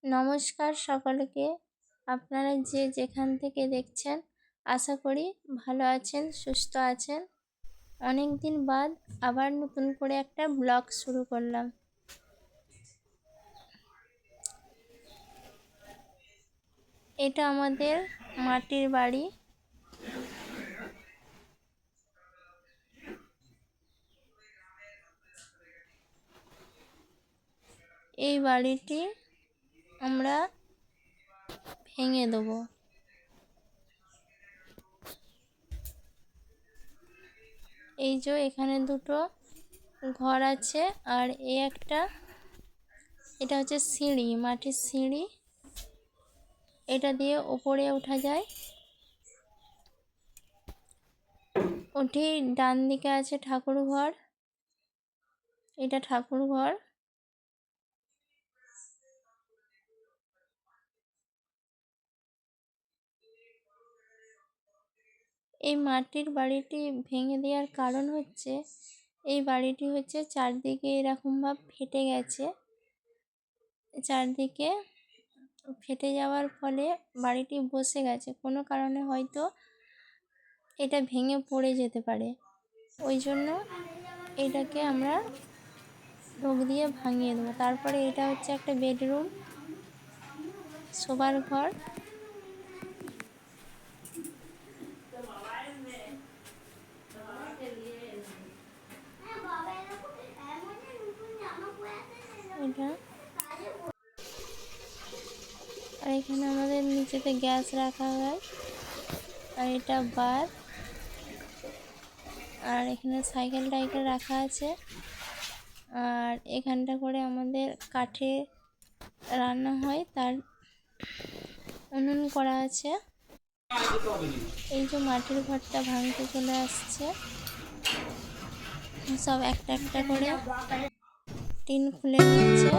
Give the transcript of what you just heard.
নমস্কার সকলকে। আপনারা যে যেখান থেকে দেখছেন আশা করি ভালো আছেন, সুস্থ আছেন। অনেক দিন বাদ আবার নতুন করে একটা ব্লগ শুরু করলাম। এটা আমাদের মাটির বাড়ি। এই বাড়িটি আমরা ভেঙে দেবো। এই যে এখানে দুটো ঘর আছে আর এটা হচ্ছে সিঁড়ি, মাটির সিঁড়ি। এটা দিয়ে ওপরে ওঠা যায়। ওটি ডান দিকে আছে ঠাকুর ঘর। এটা ঠাকুর ঘর। এই মাটির বাড়িটি ভেঙে দেওয়ার কারণ হচ্ছে এই বাড়িটি হচ্ছে চারদিকে এরকমভাবে ফেটে গেছে। চারদিকে ফেটে যাওয়ার ফলে বাড়িটি বসে গেছে। কোনো কারণে হয়তো এটা ভেঙে পড়ে যেতে পারে। ওই জন্য এটাকে আমরা লোক দিয়ে ভাঙিয়ে দেবো। তারপরে এটা হচ্ছে একটা বেডরুম, শোবার ঘর। এটা আর এখানে আমাদের নিচেতে গ্যাস রাখা হয়। আর এটা বার। আর এখানে সাইকেল টাইকেল রাখা আছে। আর এখানটা করে আমাদের কাঠে রান্না হয়, তার উনুন করা আছে। এই যে মাটির ঘরটা ভাঙতে চলে আসছে। সব একটা একটা করে টিন খুলে নিচ্ছে।